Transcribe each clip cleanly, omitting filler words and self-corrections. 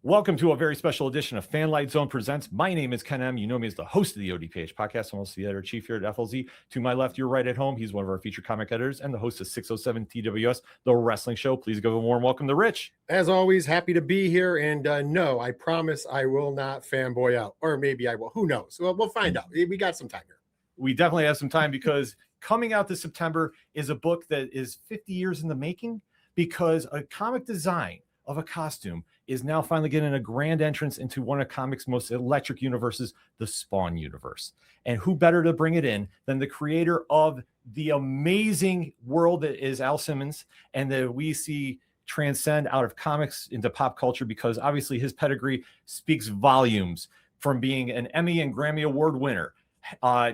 Welcome to a very special edition of Fanlight Zone Presents. My name is Ken M. You know me as the host of the ODPH podcast. I'm also the editor-chief here at FLZ. To my left, you're right at home. He's one of our featured comic editors and the host of 607 TWS, the wrestling show. Please give a warm welcome to Rich. As always, happy to be here. And no, I promise I will not fanboy out. Or maybe I will. Who knows? Well, we'll find out. We got some time here. We definitely have some time because coming out this September is a book that is 50 years in the making, because a comic design of a costume is now finally getting a grand entrance into one of comics' most electric universes, the Spawn universe. And who better to bring it in than the creator of the amazing world that is Al Simmons, and that we see transcend out of comics into pop culture, because obviously his pedigree speaks volumes, from being an Emmy and Grammy Award winner,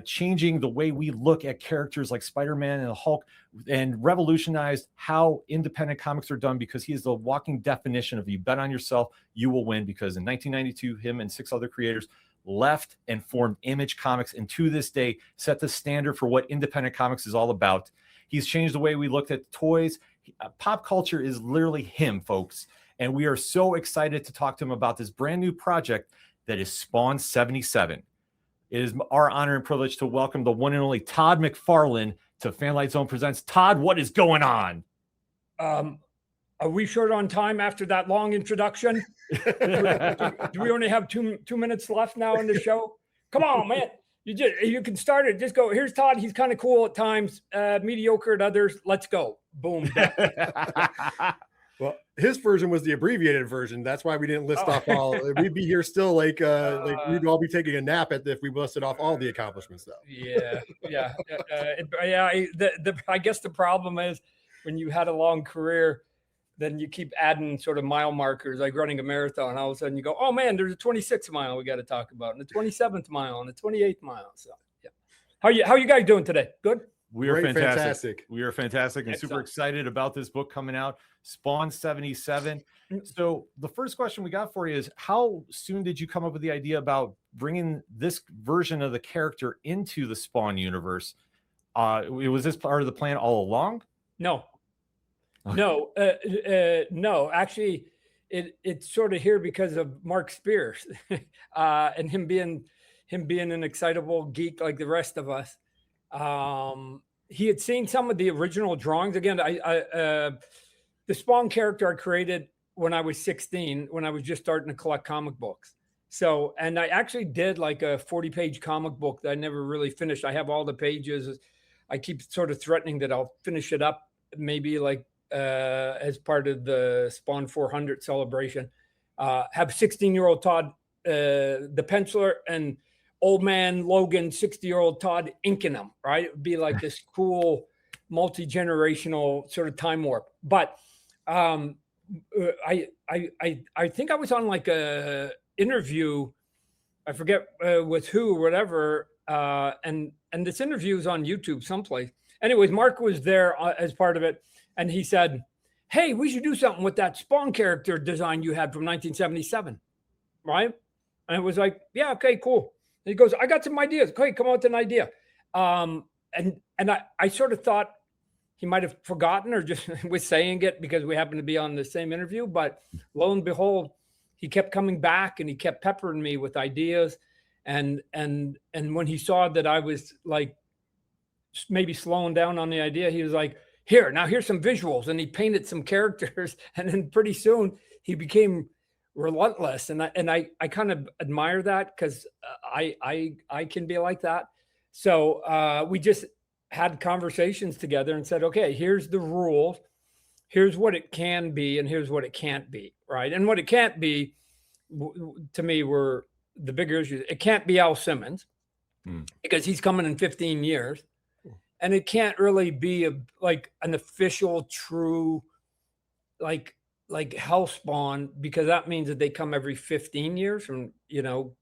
changing the way we look at characters like Spider-Man and the Hulk, and revolutionized how independent comics are done, because he is the walking definition of you bet on yourself, you will win. Because in 1992, him and 6 other creators left and formed Image Comics, and to this day set the standard for what independent comics is all about. He's changed the way we looked at toys. Pop culture is literally him, folks. And we are so excited to talk to him about this brand new project that is Spawn 77. It is our honor and privilege to welcome the one and only Todd Mcfarlane to Fanlight Zone Presents. Todd, what is going on? Are we short on time after that long introduction? do we only have two minutes left now in the show? Come on, man. You can start it. Just go. Here's Todd. He's kind of cool at times, mediocre at others. Let's go. Boom. Well, his version was the abbreviated version. That's why we didn't list off all. We'd be here still like we'd all be taking a nap if we listed off all the accomplishments, though. Yeah. I guess the problem is when you had a long career, then you keep adding sort of mile markers, like running a marathon. All of a sudden you go, oh man, there's a 26th mile we got to talk about, and the 27th mile, and the 28th mile. So yeah, how you guys doing today? Good. We are fantastic. We are fantastic and Excellent. super excited about this book coming out, Spawn 77. So the first question we got for you is, how soon did you come up with the idea about bringing this version of the character into the Spawn universe? Was this part of the plan all along? No. Actually, it's sort of here because of Mark Spears and him being an excitable geek like the rest of us. He had seen some of the original drawings. Again, the Spawn character I created when I was 16, when I was just starting to collect comic books. So, and I actually did like a 40-page comic book that I never really finished. I have all the pages. I keep sort of threatening that I'll finish it up, maybe like as part of the Spawn 400 celebration. Have 16-year-old Todd, the penciler, and old man Logan, 60-year-old Todd inking them, right? It would be like this cool multi-generational sort of time warp. But I think I was on like a interview, I forget with who or whatever, and this interview is on YouTube someplace. Anyways, Mark was there as part of it, and he said, hey, we should do something with that Spawn character design you had from 1977, right? And it was like, yeah, okay, cool. And he goes, I got some ideas. Okay, come on with an idea. And I sort of thought he might have forgotten or just was saying it because we happened to be on the same interview. But lo and behold, he kept coming back and he kept peppering me with ideas. And when he saw that I was like maybe slowing down on the idea, he was like, here's some visuals. And he painted some characters. And then pretty soon he became relentless, and I kind of admire that, because I can be like that. So we just had conversations together and said, okay, here's the rules, here's what it can be, and here's what it can't be, right? And what it can't be, to me, were the bigger issues. It can't be Al Simmons because he's coming in 15 years, and it can't really be like an official true like Hellspawn, because that means that they come every 15 years from,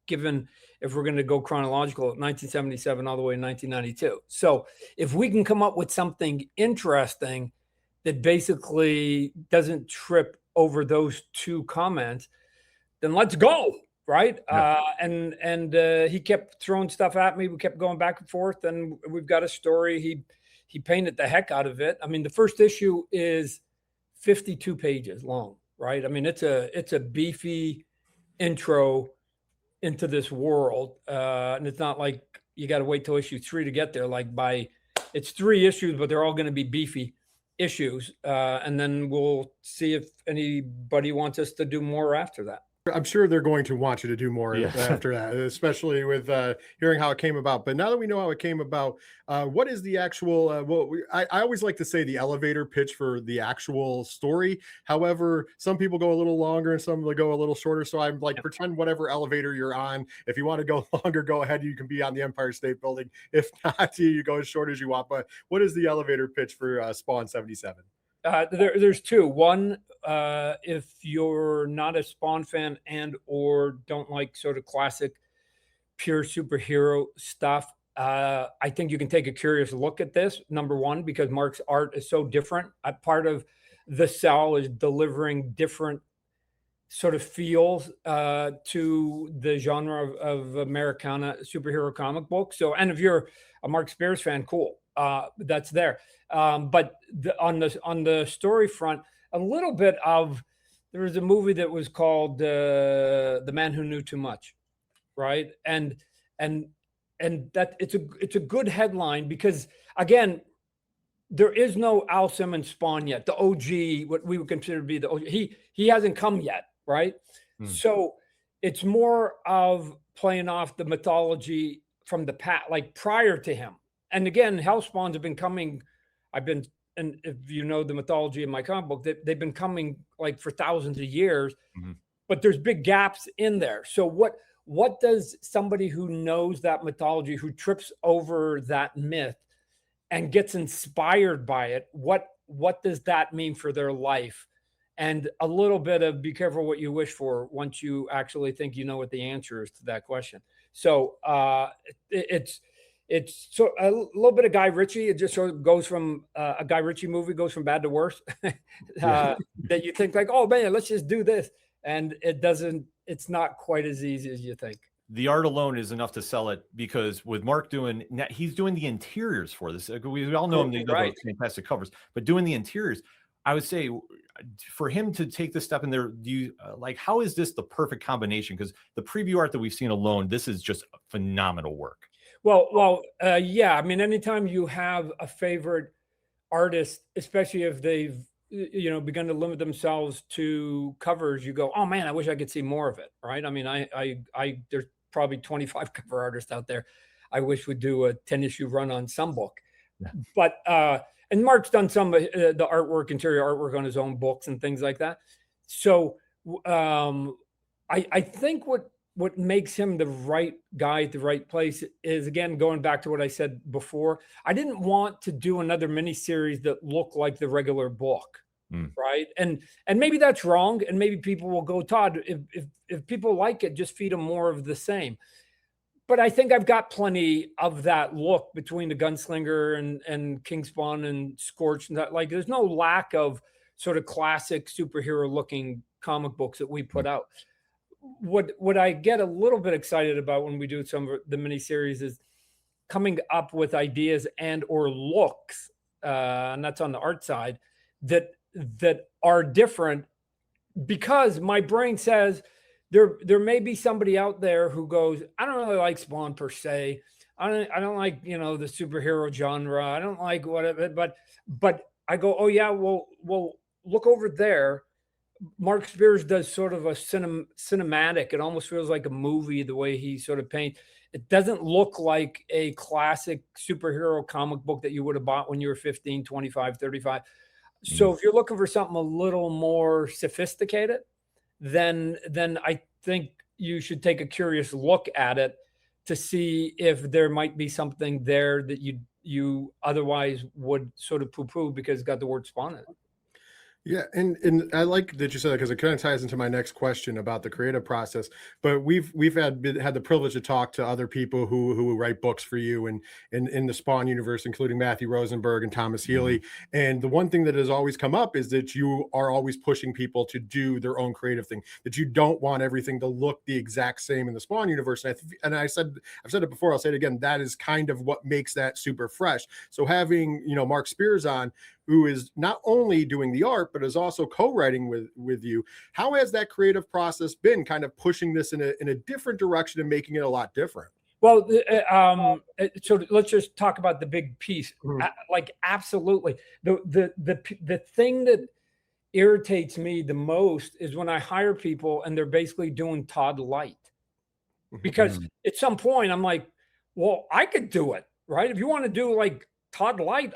given if we're going to go chronological, 1977 all the way to 1992. So if we can come up with something interesting that basically doesn't trip over those two comments, then let's go. Right. Yeah. And he kept throwing stuff at me. We kept going back and forth, and we've got a story. He painted the heck out of it. I mean, the first issue is 52 pages long, right? I mean, it's a beefy intro into this world. And it's not like you got to wait till issue 3 to get there. Like it's 3 issues, but they're all going to be beefy issues. And then we'll see if anybody wants us to do more after that. I'm sure they're going to want you to do more after that, especially with hearing how it came about. But now that we know how it came about, what is the actual, I always like to say the elevator pitch for the actual story. However, some people go a little longer and some will go a little shorter. So I'm like, pretend whatever elevator you're on. If you want to go longer, go ahead. You can be on the Empire State Building. If not, you go as short as you want. But what is the elevator pitch for Spawn 77? There's 2. One, if you're not a Spawn fan and or don't like sort of classic pure superhero stuff, I think you can take a curious look at this. Number one, because Mark's art is so different. Part of the sell is delivering different sort of feels to the genre of Americana superhero comic book. So, and if you're a Mark Spears fan, cool. That's there. But on the story front, a little bit of, there was a movie that was called The Man Who Knew Too Much, right? And that it's a good headline because, again, there is no Al Simmons Spawn yet, the OG, what we would consider to be the OG. He hasn't come yet, right? So it's more of playing off the mythology from the past, like prior to him. And again, Hellspawns have been coming. And if you know the mythology of my comic book, they've been coming like for thousands of years, but there's big gaps in there. So what does somebody who knows that mythology, who trips over that myth and gets inspired by it, what does that mean for their life? And a little bit of be careful what you wish for once you actually think you know what the answer is to that question. So it's so a little bit of Guy Ritchie. It just sort of goes from a Guy Ritchie movie goes from bad to worse. That you think like, oh man, let's just do this, and it's not quite as easy as you think. The art alone is enough to sell it, because with Mark he's doing the interiors for this. We all know him, those fantastic covers, but doing the interiors, I would say for him to take this step in there, do you how is this the perfect combination? Because the preview art that we've seen alone, this is just phenomenal work. Well, yeah. I mean, anytime you have a favorite artist, especially if they've, begun to limit themselves to covers, you go, oh man, I wish I could see more of it. Right. I mean, there's probably 25 cover artists out there I wish would do a 10-issue run on some book. Yeah. But, and Mark's done some of the artwork, interior artwork on his own books and things like that. So I think what makes him the right guy at the right place is, again, going back to what I said before, I didn't want to do another miniseries that looked like the regular book, right? And maybe that's wrong, and maybe people will go, Todd, if people like it, just feed them more of the same. But I think I've got plenty of that look between the Gunslinger and King Spawn and Scorch, and that, like, there's no lack of sort of classic superhero looking comic books that we put out. What I get a little bit excited about when we do some of the miniseries is coming up with ideas and or looks, and that's on the art side, that are different, because my brain says there may be somebody out there who goes, I don't really like Spawn per se. I don't like, the superhero genre. I don't like whatever, but I go, oh yeah, well, look over there. Mark Spears does sort of a cinematic. It almost feels like a movie, the way he sort of paints. It doesn't look like a classic superhero comic book that you would have bought when you were 15, 25, 35. So if you're looking for something a little more sophisticated, then I think you should take a curious look at it to see if there might be something there that you otherwise would sort of poo-poo because it's got the word Spawn in it. Yeah, and I like that you said that, because it kind of ties into my next question about the creative process. But we've had the privilege to talk to other people who write books for you and in the Spawn universe, including Matthew Rosenberg and Thomas Healy. And the one thing that has always come up is that you are always pushing people to do their own creative thing, that you don't want everything to look the exact same in the Spawn universe. And I've said it before, I'll say it again, that is kind of what makes that super fresh. So having, Mark Spears on, who is not only doing the art, but is also co-writing with you. How has that creative process been, kind of pushing this in a different direction and making it a lot different? Well, so let's just talk about the big piece. Like, absolutely. The thing that irritates me the most is when I hire people and they're basically doing Todd Light. Because at some point I'm like, well, I could do it, right? If you want to do like Todd Light,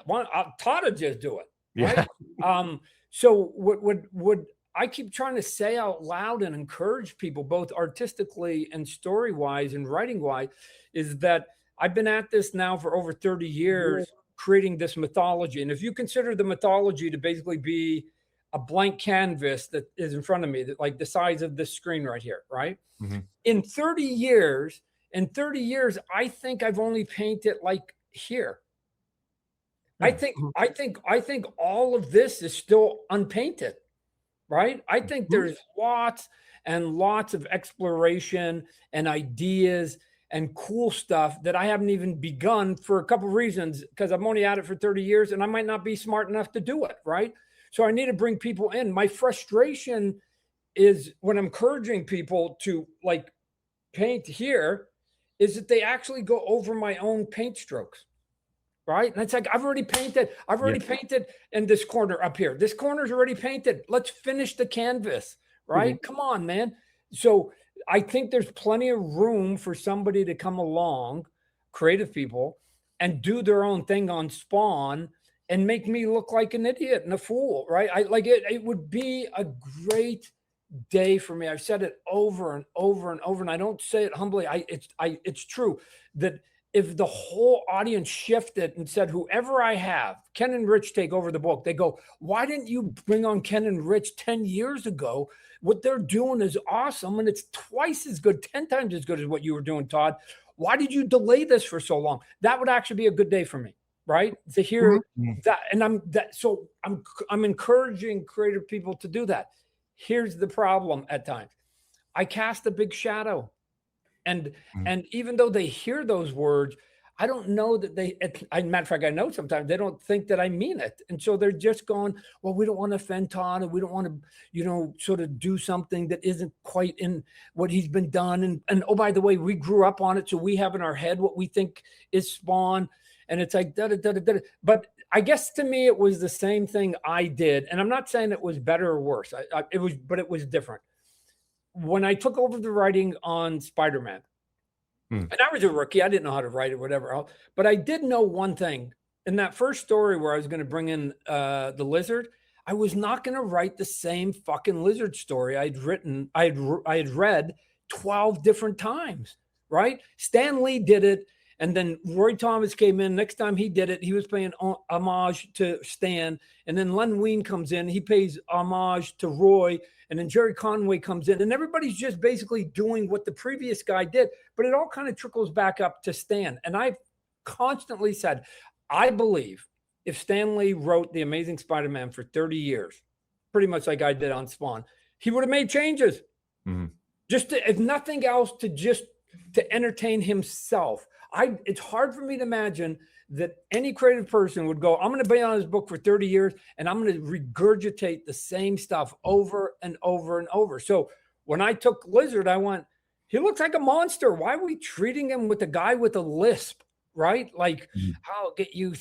Todd would just do it, right? Yeah. So what I keep trying to say out loud and encourage people, both artistically and story wise and writing wise, is that I've been at this now for over 30 years, creating this mythology. And if you consider the mythology to basically be a blank canvas that is in front of me, that like the size of this screen right here, right? In 30 years, I think I've only painted like here. I think all of this is still unpainted, right? I think there's lots and lots of exploration and ideas and cool stuff that I haven't even begun for a couple of reasons, because I'm only at it for 30 years and I might not be smart enough to do it, right? So I need to bring people in. My frustration is when I'm encouraging people to like paint here, is that they actually go over my own paint strokes, right? And it's like, I've already painted in this corner up here. This corner's already painted. Let's finish the canvas, right? Come on, man. So I think there's plenty of room for somebody to come along, creative people, and do their own thing on Spawn and make me look like an idiot and a fool, right? I like it. It would be a great day for me. I've said it over and over and over, and I don't say it humbly. It's true that if the whole audience shifted and said, whoever I have, Ken and Rich take over the book, they go, why didn't you bring on Ken and Rich 10 years ago? What they're doing is awesome, and it's twice as good, 10 times as good as what you were doing, Todd. Why did you delay this for so long? That would actually be a good day for me, right? To hear that. And I'm encouraging creative people to do that. Here's the problem at times. I cast a big shadow. And even though they hear those words, I don't know that matter of fact, I know sometimes they don't think that I mean it. And so they're just going, well, we don't want to offend Todd, and we don't want to, sort of do something that isn't quite in what he's been done. And oh, by the way, we grew up on it. So we have in our head what we think is Spawn. And it's like, But I guess to me, it was the same thing I did. And I'm not saying it was better or worse. It was different. When I took over the writing on Spider-Man, and I was a rookie, I didn't know how to write or whatever else, but I did know one thing. In that first story where I was going to bring in the lizard, I was not going to write the same fucking lizard story I had read 12 different times, right? Stan Lee did it. And then Roy Thomas came in. Next time he did it, he was paying homage to Stan. And then Len Wein comes in. He pays homage to Roy. And then Jerry Conway comes in. And everybody's just basically doing what the previous guy did. But it all kind of trickles back up to Stan. And I've constantly said, I believe if Stan Lee wrote The Amazing Spider-Man for 30 years, pretty much like I did on Spawn, he would have made changes. Just to, if nothing else, to entertain himself. It's hard for me to imagine that any creative person would go, I'm going to be on this book for 30 years and I'm going to regurgitate the same stuff over and over and over. So when I took Lizard, I went, he looks like a monster. Why are we treating him with a guy with a lisp, right? Like, I'll get you,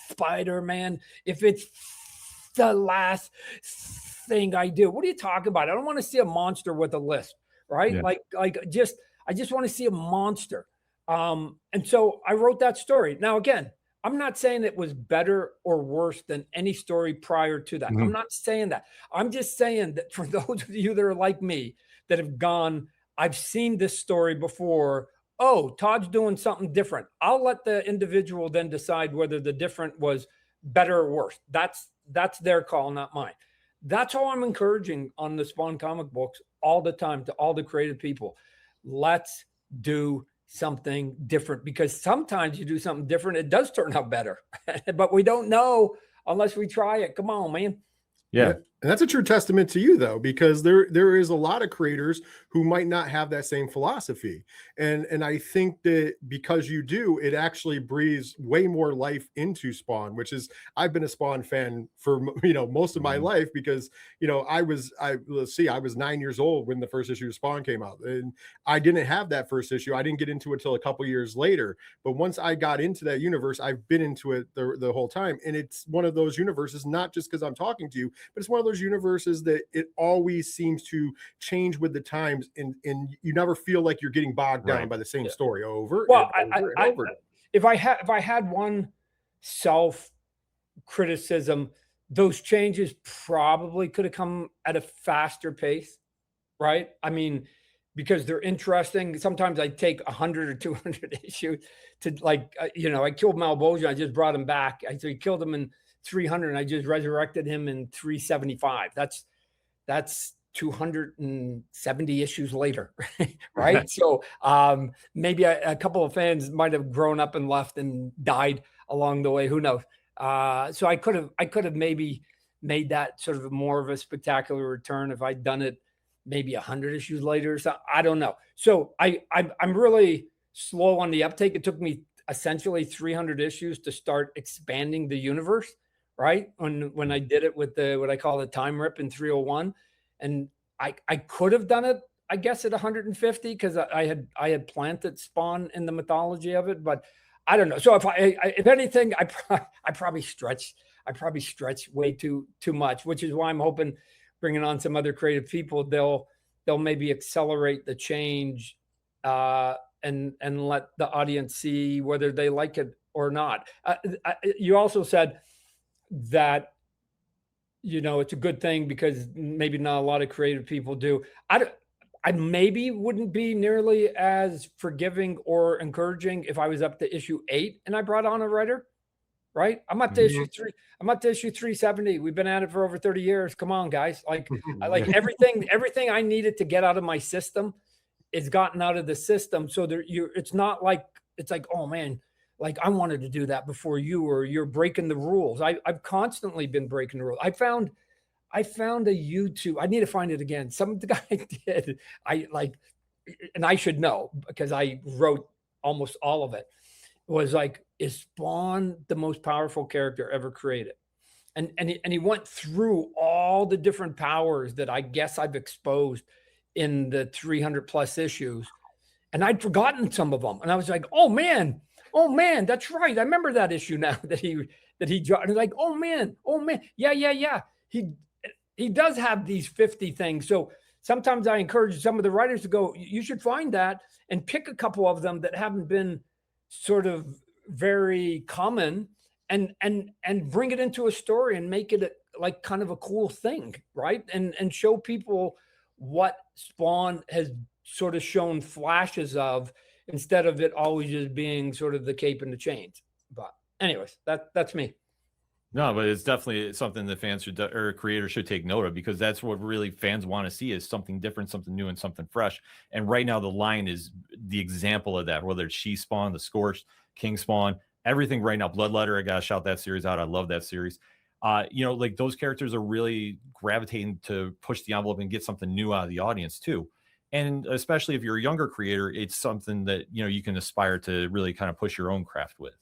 Spider-Man, if it's the last thing I do. What are you talking about? I don't want to see a monster with a lisp, right? Yeah. I just want to see a monster. And so I wrote that story. Now, again, I'm not saying it was better or worse than any story prior to that. I'm not saying that. I'm just saying that for those of you that are like me, that have gone, I've seen this story before. Oh, Todd's doing something different. I'll let the individual then decide whether the different was better or worse. That's their call, not mine. That's all I'm encouraging on the Spawn comic books all the time to all the creative people. Let's do something different, because sometimes you do something different, it does turn out better, but we don't know unless we try it. Come on, man. Yeah. And that's a true testament to you, though, because there is a lot of creators who might not have that same philosophy. And I think that because you do, it actually breathes way more life into Spawn, which is, I've been a Spawn fan for, most of my life, because, I was 9 years old when the first issue of Spawn came out, and I didn't have that first issue. I didn't get into it until a couple years later. But once I got into that universe, I've been into it the whole time. And it's one of those universes, not just because I'm talking to you, but it's one of those universes that it always seems to change with the times, and you never feel like you're getting bogged down by the same story over and over. If I had one self criticism, those changes probably could have come at a faster pace, right? I mean, because they're interesting. Sometimes I take 100 or 200 issues to, like, I killed Malbolgia, I just brought him back. So he killed him in 300 and I just resurrected him in 375. That's 270 issues later, right? So maybe a couple of fans might have grown up and left and died along the way, who knows. So I could have maybe made that sort of more of a spectacular return if I'd done it maybe 100 issues later or something. I don't know. So I'm really slow on the uptake. It took me essentially 300 issues to start expanding the universe, right? When I did it with what I call the time rip in 301. And I could have done it, I guess, at 150, because I had planted Spawn in the mythology of it, but I don't know. So if anything, I probably stretched way too much, which is why I'm hoping, bringing on some other creative people, they'll maybe accelerate the change and let the audience see whether they like it or not. You also said that, it's a good thing because maybe not a lot of creative people do. I maybe wouldn't be nearly as forgiving or encouraging if I was up to issue 8 and I brought on a writer, right? I'm up to issue 3. I'm up to issue 370. We've been at it for over 30 years. Come on, guys. Like, I like everything I needed to get out of my system is gotten out of the system. So it's not like, it's like, oh man, like I wanted to do that before you, or you're breaking the rules. I've constantly been breaking the rules. I found a YouTube. I need to find it again. Some guy did. And I should know because I wrote almost all of it. Was like, is Spawn the most powerful character ever created? And he went through all the different powers that I guess I've exposed in the 300 plus issues, and I'd forgotten some of them. And I was like, oh man, that's right. I remember that issue now that he dropped. And like, oh man, yeah. He does have these 50 things. So sometimes I encourage some of the writers to go, you should find that and pick a couple of them that haven't been sort of very common and bring it into a story and make it like kind of a cool thing, right? And show people what Spawn has sort of shown flashes of, instead of it always just being sort of the cape and the chains. But anyways, that's me. No, but it's definitely something that fans should, or creators should take note of, because that's what really fans want to see, is something different, something new, and something fresh. And right now, the line is the example of that, whether it's She Spawn, The Scorched, King Spawn, everything right now. Bloodletter, I got to shout that series out. I love that series. Like those characters are really gravitating to push the envelope and get something new out of the audience too. And especially if you're a younger creator, it's something that, you can aspire to really kind of push your own craft with.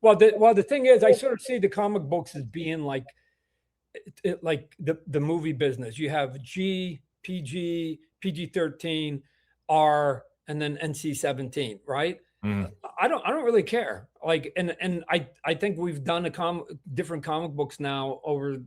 Well, the thing is, I sort of see the comic books as being like the movie business. You have G, PG, PG-13, R, and then NC-17, right? Mm. I don't really care. Like, and I think we've done different comic books now over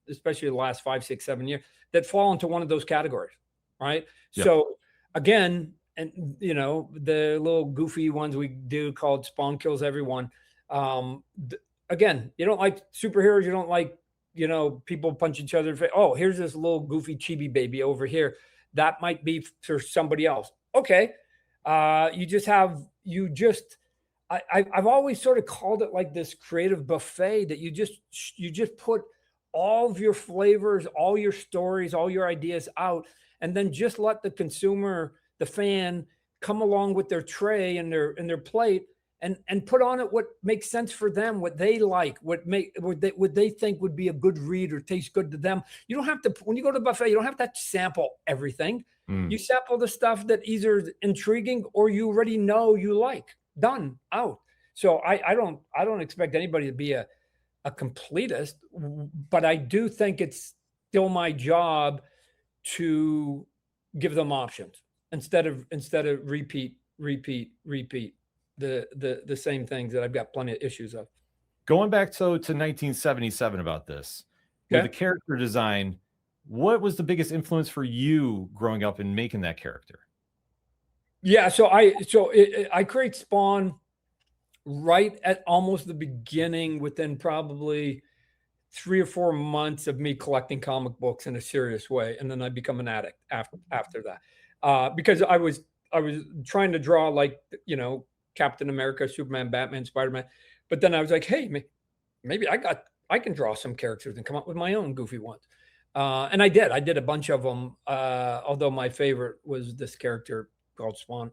especially the last 5, 6, 7 years, that fall into one of those categories, right? Yeah. So again, and the little goofy ones we do called Spawn Kills Everyone. Again, you don't like superheroes, you don't like people punch each other in the face. Oh, here's this little goofy chibi baby over here. That might be for somebody else. Okay. I've always sort of called it like this creative buffet that you just put all of your flavors, all your stories, all your ideas out, and then just let the consumer, the fan, come along with their tray and their plate and put on it what makes sense for them, what they like, what they think would be a good read or taste good to them. You don't have to, when you go to the buffet, you don't have to sample everything. You sample the stuff that either is intriguing or you already know you like. Done, out. So I don't expect anybody to be a completist, but I do think it's still my job to give them options instead of repeat the same things that I've got plenty of issues of. Going back to 1977 about this, with the character design, what was the biggest influence for you growing up in making that character? Yeah, so I create Spawn right at almost the beginning, within probably 3 or 4 months of me collecting comic books in a serious way, and then I become an addict after that, because I was trying to draw like, you know, Captain America, Superman, Batman, Spider-Man, but then I was like, hey, maybe I can draw some characters and come up with my own goofy ones, and I did a bunch of them, although my favorite was this character called Spawn.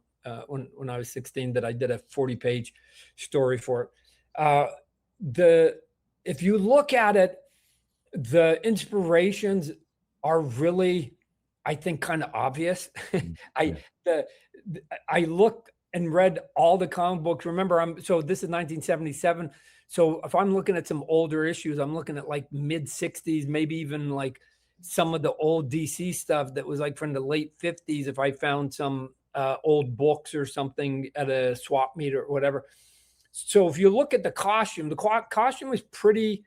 When I was 16, that I did a 40-page story for it. If you look at it, the inspirations are really, I think, kind of obvious. I looked and read all the comic books. Remember, so this is 1977. So if I'm looking at some older issues, I'm looking at like mid 60s, maybe even like some of the old DC stuff that was like from the late 50s. If I found some old books or something at a swap meet or whatever. So if you look at the costume was pretty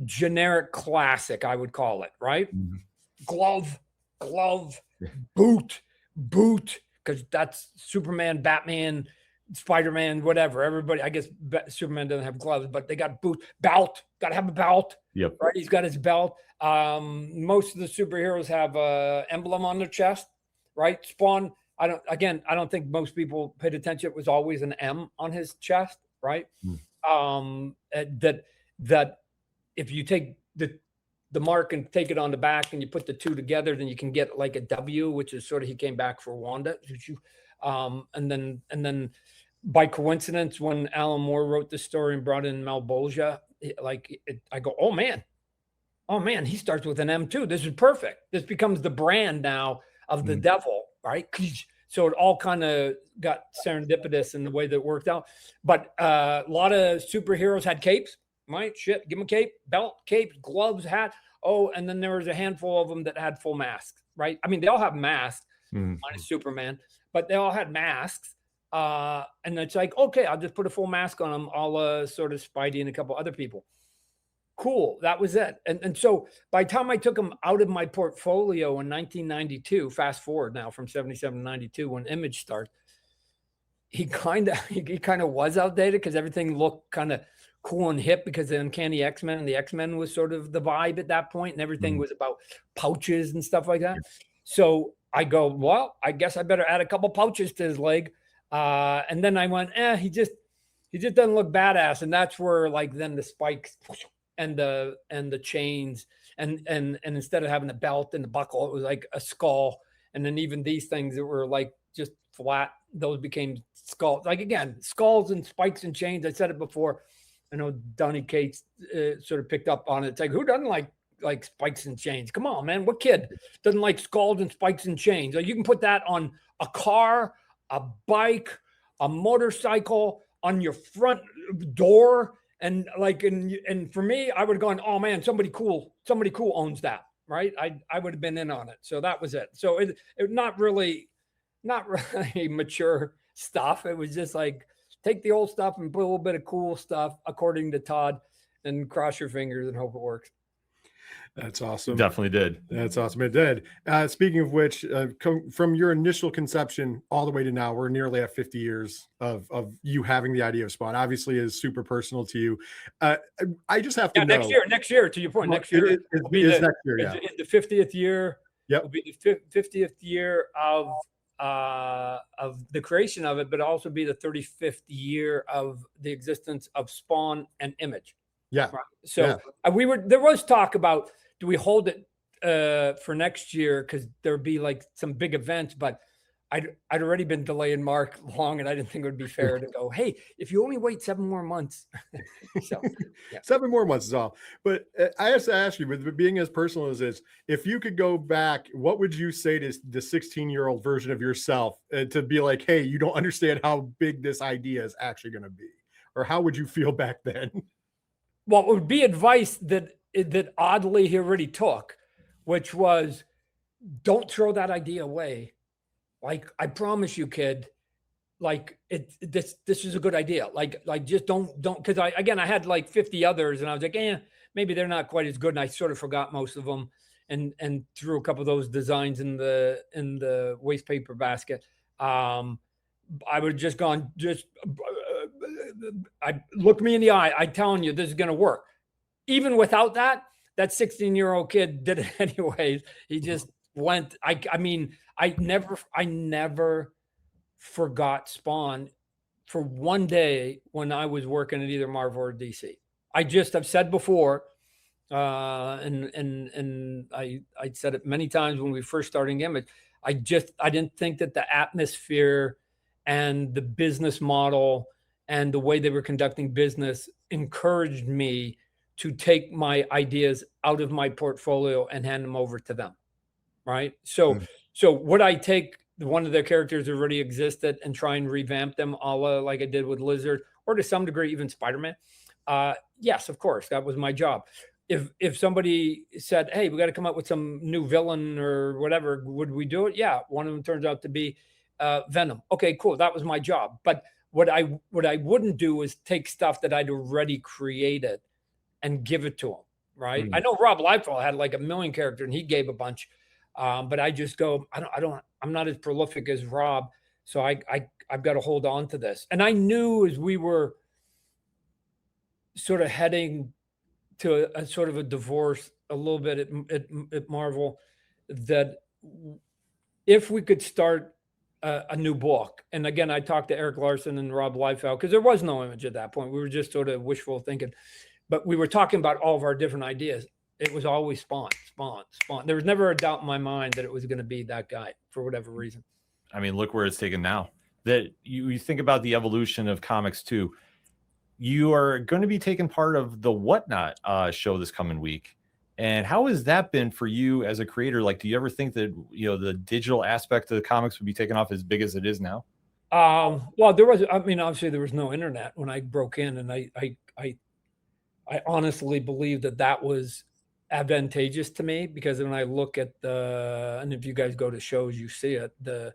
generic, classic, I would call it, right? Glove, boot, because that's Superman, Batman, Spider-Man, whatever. Everybody, I guess Superman doesn't have gloves, but they got boots, belt, got to have a belt. Yep. Right. He's got his belt. Most of the superheroes have a emblem on their chest, right? Spawn, I don't think most people paid attention. It was always an M on his chest, right? That if you take the mark and take it on the back and you put the two together, then you can get like a W, which is sort of, he came back for Wanda. And then by coincidence, when Alan Moore wrote the story and brought in Malbolgia, I go, oh man, he starts with an M too. This is perfect. This becomes the brand now of the devil, right? So it all kind of got serendipitous in the way that it worked out. But a lot of superheroes had capes, right? Shit, give them a cape, belt, capes, gloves, hat. Oh, and then there was a handful of them that had full masks, right? I mean, they all have masks, minus Superman, but they all had masks. And it's like, okay, I'll just put a full mask on them, all sort of Spidey and a couple other people. Cool, that was it. And so by the time I took him out of my portfolio in 1992, fast forward now from 77 to 92, when Image started, he kind of was outdated because everything looked kind of cool and hip because the Uncanny X-Men, and the X-Men was sort of the vibe at that point, and everything was about pouches and stuff like that. So I go, well, I guess I better add a couple pouches to his leg. And then I went, he just doesn't look badass. And that's where like then the spikes and the chains and instead of having the belt and the buckle, it was like a skull. And then even these things that were like just flat, those became skulls. Like again, skulls and spikes and chains. I said it before. I know Donnie Cates sort of picked up on it. It's like, who doesn't like spikes and chains? Come on, man. What kid doesn't like skulls and spikes and chains? Like you can put that on a car, a bike, a motorcycle, on your front door. And like, and for me, I would have gone, oh man, somebody cool owns that, right? I would have been in on it. So that was it. So it not really mature stuff. It was just like, take the old stuff and put a little bit of cool stuff according to Todd and cross your fingers and hope it works. That's awesome. Definitely did. That's awesome. It did. Speaking of which, from your initial conception all the way to now, we're nearly at 50 years of you having the idea of Spawn. Obviously, is super personal to you. I just have to know. Next year, to your point, next year is next year. Yeah, the 50th year. Yep. Will be the 50th year of the creation of it, but also be the 35th year of the existence of Spawn and Image. Yeah. Right? So there was talk about, do we hold it for next year? Because there'd be like some big events, but I'd already been delaying Mark long, and I didn't think it would be fair to go, hey, if you only wait 7 more months. So, yeah. 7 more months is all. But I have to ask you, with being as personal as this, if you could go back, what would you say to the 16-year-old version of yourself to be like, hey, you don't understand how big this idea is actually going to be? Or how would you feel back then? Well, it would be advice that oddly he already took, which was, don't throw that idea away. Like, I promise you, kid, like this is a good idea. Like just don't, because I had like 50 others, and I was like, maybe they're not quite as good. And I sort of forgot most of them and threw a couple of those designs in the waste paper basket. I would have just gone, I look me in the eye. I'm telling you, this is going to work. Even without that 16-year-old kid did it anyways. He just went, I mean, I never forgot Spawn for one day when I was working at either Marvel or DC. I just have said before, and I said it many times when we first started Image. I didn't think that the atmosphere and the business model and the way they were conducting business encouraged me to take my ideas out of my portfolio and hand them over to them. Right. So would I take one of their characters that already existed and try and revamp them a la like I did with Lizard, or to some degree, even Spider-Man? Yes, of course. That was my job. If somebody said, hey, we got to come up with some new villain or whatever, would we do it? Yeah. One of them turns out to be Venom. Okay, cool. That was my job. But what I wouldn't do is take stuff that I'd already created and give it to them. Right. I know Rob Liefeld had like 1 million characters and he gave a bunch. But I just go, I'm not as prolific as Rob. So I've got to hold on to this. And I knew as we were sort of heading to a sort of a divorce a little bit at Marvel, that if we could start a new book, and again, I talked to Eric Larson and Rob Liefeld, because there was no Image at that point. We were just sort of wishful thinking, but we were talking about all of our different ideas. It was always Spawn. There was never a doubt in my mind that it was going to be that guy for whatever reason. I mean, look where it's taken now. That you think about the evolution of comics too. You are going to be taking part of the Whatnot show this coming week. And how has that been for you as a creator? Like, do you ever think that, the digital aspect of the comics would be taken off as big as it is now? Well, there was, obviously there was no internet when I broke in, and I honestly believe that was advantageous to me, because when I look at and if you guys go to shows, you see it, the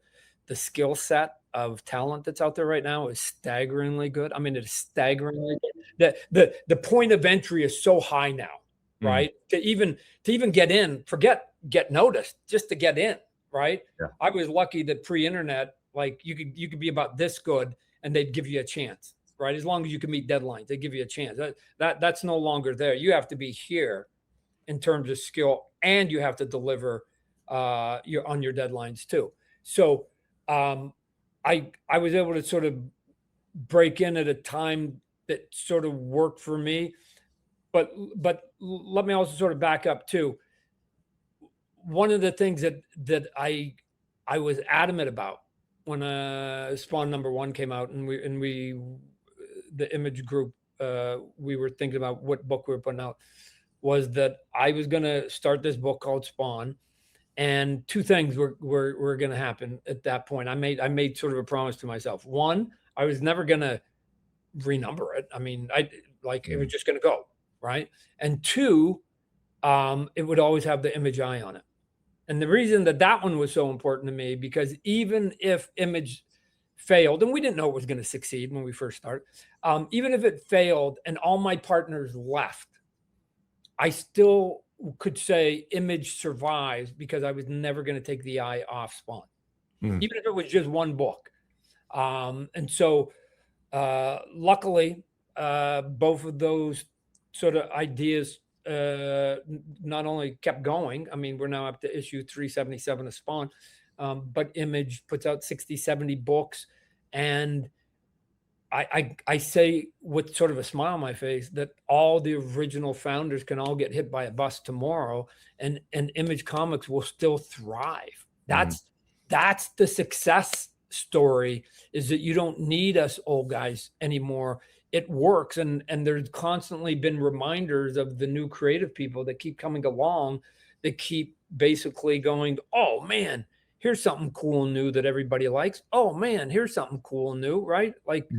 skill set of talent that's out there right now is staggeringly good. I mean, it's staggeringly good. The point of entry is so high now, right? To even get in, forget get noticed, just to get in, right? Yeah. I was lucky that pre-internet, like you could be about this good and they'd give you a chance, right? As long as you can meet deadlines, they give you a chance. That's no longer there. You have to be here in terms of skill, and you have to deliver on your deadlines too. So I was able to sort of break in at a time that sort of worked for me, but let me also sort of back up too. One of the things that I was adamant about when Spawn #1 came out, and we the Image group, we were thinking about what book we were putting out, was that I was going to start this book called Spawn, and two things were going to happen at that point. I made sort of a promise to myself. One, I was never going to renumber it. I mean, it was just going to go, right? And two, it would always have the Image eye on it. And the reason that one was so important to me, because even if Image failed, and we didn't know it was going to succeed when we first started, even if it failed and all my partners left, I still could say Image survives, because I was never going to take the eye off Spawn, even if it was just one book. And so luckily, both of those sort of ideas not only kept going. I mean, we're now up to issue 377 of Spawn, but Image puts out 60, 70 books. And I say with sort of a smile on my face that all the original founders can all get hit by a bus tomorrow, and Image Comics will still thrive. that's the success story, is that you don't need us old guys anymore. It works. And there's constantly been reminders of the new creative people that keep coming along, that keep basically going, oh man, here's something cool and new that everybody likes. Oh man, here's something cool and new, right? Like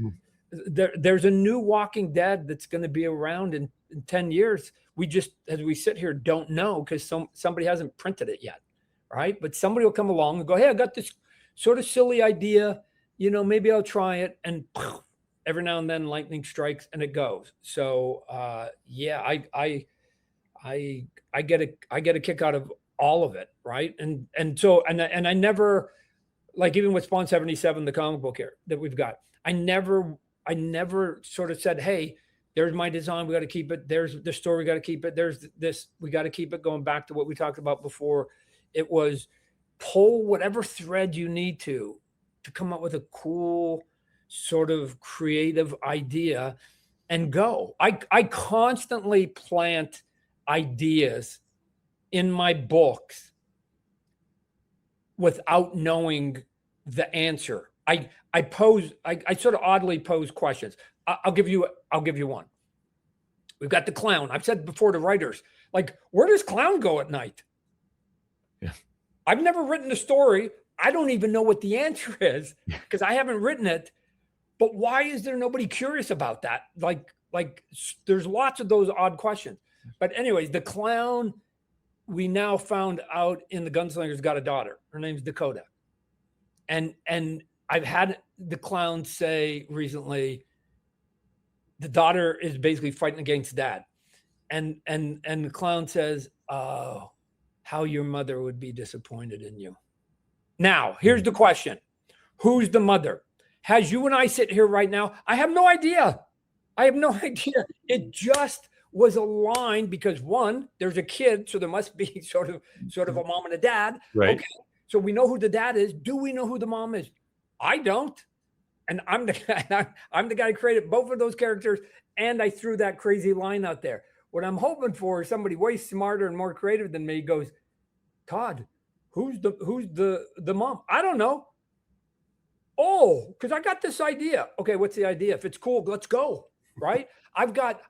there's a new Walking Dead that's going to be around in 10 years. We just, as we sit here, don't know, because somebody hasn't printed it yet, right? But somebody will come along and go, hey, I got this sort of silly idea, maybe I'll try it. And every now and then lightning strikes and it goes. So yeah, I get a kick out of all of it, right? And I never, like, even with Spawn 77, the comic book here that we've got, I never sort of said, hey, there's my design, we got to keep it. There's the story, we got to keep it. There's this, we got to keep it. Going back to what we talked about before, it was pull whatever thread you need to come up with a cool sort of creative idea and go. I constantly plant ideas in my books without knowing the answer. I sort of oddly pose questions. I'll give you one. We've got the clown. I've said before to writers, like, where does clown go at night? Yeah. I've never written a story. I don't even know what the answer is because I haven't written it. But why is there nobody curious about that? Like there's lots of those odd questions. But anyways, the clown, we now found out in The Gunslinger's got a daughter. Her name's Dakota. And I've had the clown say recently, the daughter is basically fighting against dad. And the clown says, oh, how your mother would be disappointed in you. Now, here's the question. Who's the mother? As you and I sit here right now, I have no idea. It just was a line because, one, there's a kid, so there must be sort of a mom and a dad. Right. Okay, so we know who the dad is. Do we know who the mom is? I don't. And I'm the guy who created both of those characters, and I threw that crazy line out there. What I'm hoping for is somebody way smarter and more creative than me goes, Todd, who's the mom? I don't know. Oh, because I got this idea. Okay, what's the idea? If it's cool, let's go. Right? I've got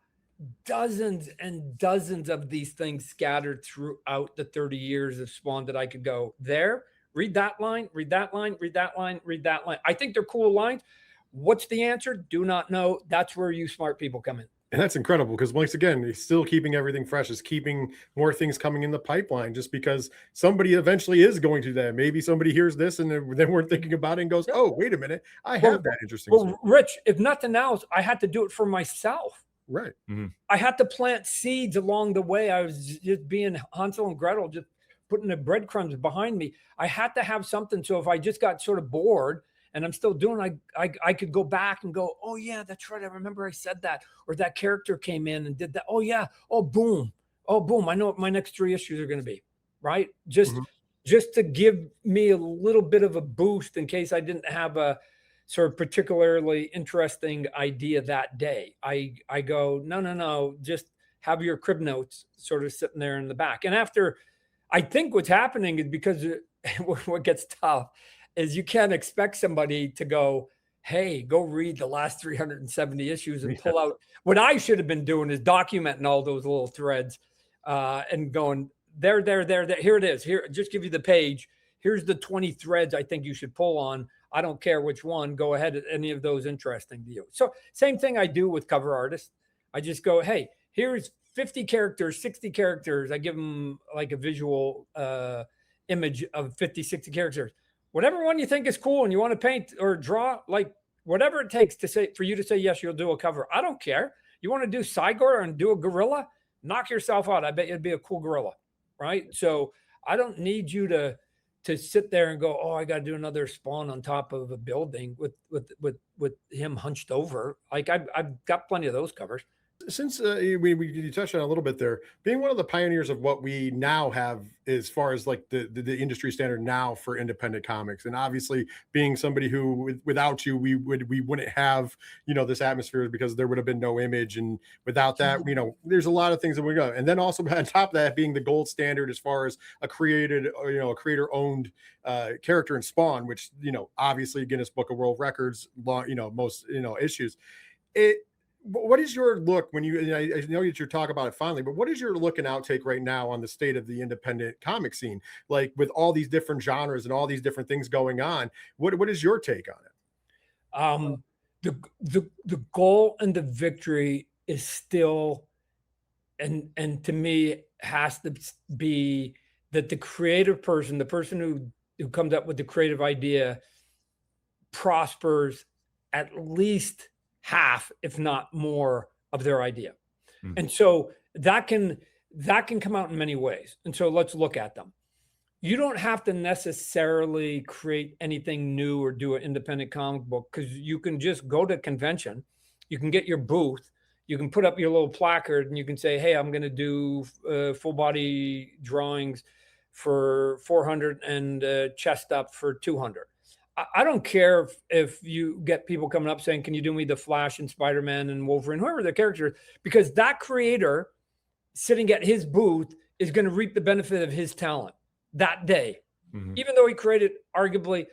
dozens and dozens of these things scattered throughout the 30 years of Spawn that I could go there. Read that line, read that line, read that line, read that line. I think they're cool lines. What's the answer? Do not know. That's where you smart people come in. And that's incredible because, once again, he's still keeping everything fresh, is keeping more things coming in the pipeline, just because somebody eventually is going to that. Maybe somebody hears this and then we're thinking about it and goes, oh, wait a minute, I have that interesting story. Rich, if nothing else, I had to do it for myself. Right. Mm-hmm. I had to plant seeds along the way. I was just being Hansel and Gretel, just putting the breadcrumbs behind me. I had to have something. So if I just got sort of bored, and I'm still doing, I could go back and go, oh yeah, that's right. I remember I said that, or that character came in and did that. Oh yeah. Oh, boom. I know what my next 3 issues are going to be. Right. Just to give me a little bit of a boost in case I didn't have a sort of particularly interesting idea that day. I go, no, just have your crib notes sort of sitting there in the back. And after, I think what's happening is because what gets tough is you can't expect somebody to go, hey, go read the last 370 issues and pull out. What I should have been doing is documenting all those little threads and going, there. Here it is. Here, just give you the page. Here's the 20 threads I think you should pull on. I don't care which one. Go ahead. Any of those interesting to you. So same thing I do with cover artists. I just go, hey, here's 50 characters, 60 characters. I give them like a visual image of 50, 60 characters. Whatever one you think is cool and you want to paint or draw, like whatever it takes to say, for you to say, yes, you'll do a cover. I don't care. You want to do Cygor and do a gorilla? Knock yourself out. I bet you'd be a cool gorilla. Right. So I don't need you to sit there and go, oh, I got to do another Spawn on top of a building with him hunched over. Like I've got plenty of those covers. Since you touched on it a little bit there, being one of the pioneers of what we now have as far as like the industry standard now for independent comics, and obviously being somebody who without you we wouldn't have this atmosphere because there would have been no Image, and without that there's a lot of things that we go. And then also on top of that being the gold standard as far as a created a creator owned character in Spawn, which obviously Guinness Book of World Records most issues. What is your look when I know that you're talking about it finally, but what is your look and outtake right now on the state of the independent comic scene? Like with all these different genres and all these different things going on, what is your take on it? The goal and the victory is still, and to me has to be that the creative person, the person who comes up with the creative idea, prospers at least half, if not more, of their idea. And so that can come out in many ways. And so let's look at them. You don't have to necessarily create anything new or do an independent comic book, because you can just go to convention, you can get your booth, you can put up your little placard, and you can say, hey, I'm going to do full body drawings for 400 and chest up for 200. I don't care if you get people coming up saying, can you do me the Flash and Spider-Man and Wolverine, whoever the character, because that creator sitting at his booth is going to reap the benefit of his talent that day. Even though he created arguably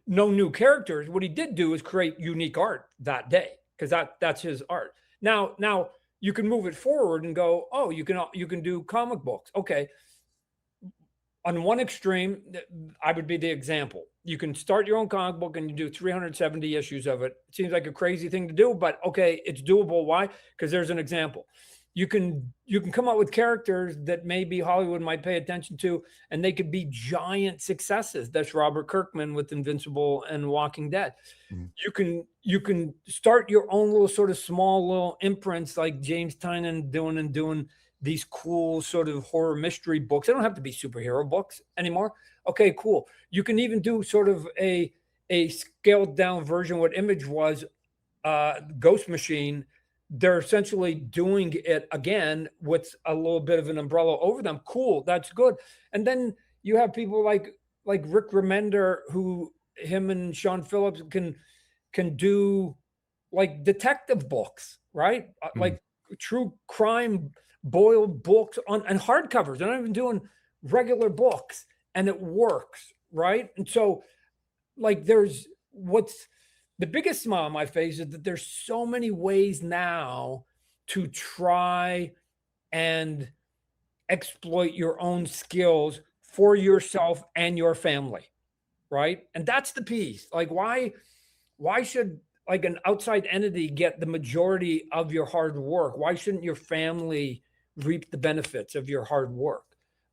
no new characters, what he did do is create unique art that day, because that's his art. Now you can move it forward and go, oh, you can do comic books. Okay. On one extreme, I would be the example. You can start your own comic book and you do 370 issues of it. It seems like a crazy thing to do, but okay, it's doable. Why? Because there's an example. You can come up with characters that maybe Hollywood might pay attention to, and they could be giant successes. That's Robert Kirkman with Invincible and Walking Dead. You can start your own little sort of small little imprints like James Tynion doing these cool sort of horror mystery books. They don't have to be superhero books anymore. Okay, cool. You can even do sort of a scaled down version. What Image was, Ghost Machine. They're essentially doing it again with a little bit of an umbrella over them. Cool, that's good. And then you have people like Rick Remender, who him and Sean Phillips can do like detective books, right? Like true crime boiled books and hardcovers. They're not even doing regular books, and it works, right? And so like what's the biggest smile on my face is that there's so many ways now to try and exploit your own skills for yourself and your family, right? And that's the piece. Like why should like an outside entity get the majority of your hard work? Why shouldn't your family reap the benefits of your hard work?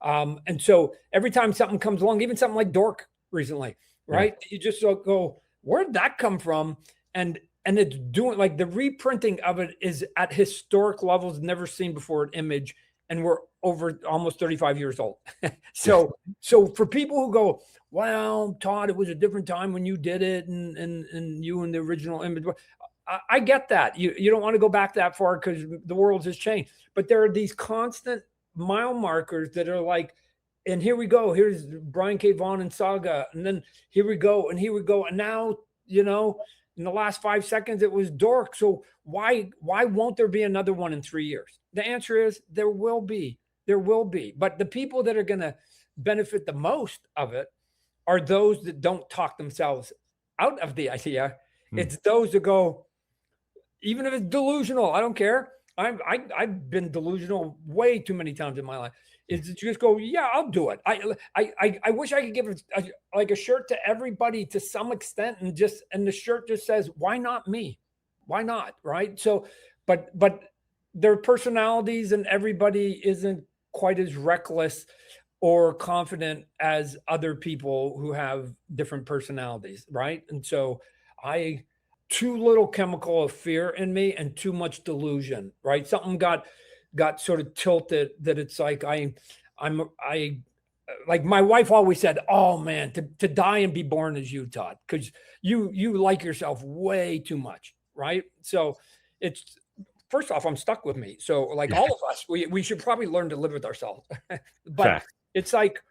And so every time something comes along, even something like Dork recently, right? Yeah. You just go, where'd that come from? And it's doing like the reprinting of it is at historic levels never seen before at Image. And we're over almost 35 years old. So for people who go, well, Todd, it was a different time when you did it and you and the original Image. I get that. You don't want to go back that far because the world has changed. But there are these constant mile markers that are like, and here we go. Here's Brian K. Vaughan and Saga. And then here we go. And here we go. And now, in the last 5 seconds, it was Dork. So why won't there be another one in 3 years? The answer is there will be. There will be. But the people that are going to benefit the most of it are those that don't talk themselves out of the idea. It's those that go, even if it's delusional, I don't care. I've been delusional way too many times in my life. Is to just go, yeah, I'll do it. I wish I could give a shirt to everybody to some extent, and the shirt just says, why not me? Why not? Right. So, but their personalities, and everybody isn't quite as reckless or confident as other people who have different personalities. Right. And so too little chemical of fear in me and too much delusion, right? Something got sort of tilted that it's like, like my wife always said, oh man, to die and be born as you, Todd, because you like yourself way too much, right? So it's first off, I'm stuck with me. So like all of us, we should probably learn to live with ourselves. But Fact. it's like,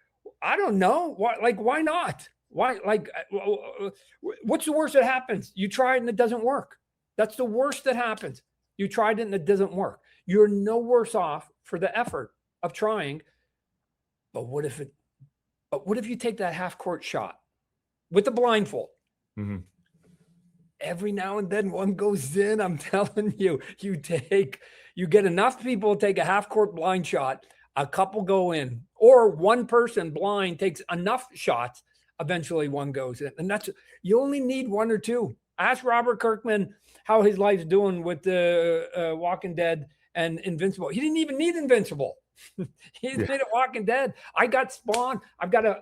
I don't know. Why not? Why, what's the worst that happens? You try it and it doesn't work. That's the worst that happens. You tried it and it doesn't work. You're no worse off for the effort of trying. But what if you take that half court shot with the blindfold? Mm-hmm. Every now and then one goes in. I'm telling you, you get enough people to take a half court blind shot, a couple go in, or one person blind takes enough shots, eventually one goes in. And you only need one or two. Ask Robert Kirkman how his life's doing with the Walking Dead and Invincible. He didn't even need Invincible. He's made a Walking Dead. I got Spawn. I've got a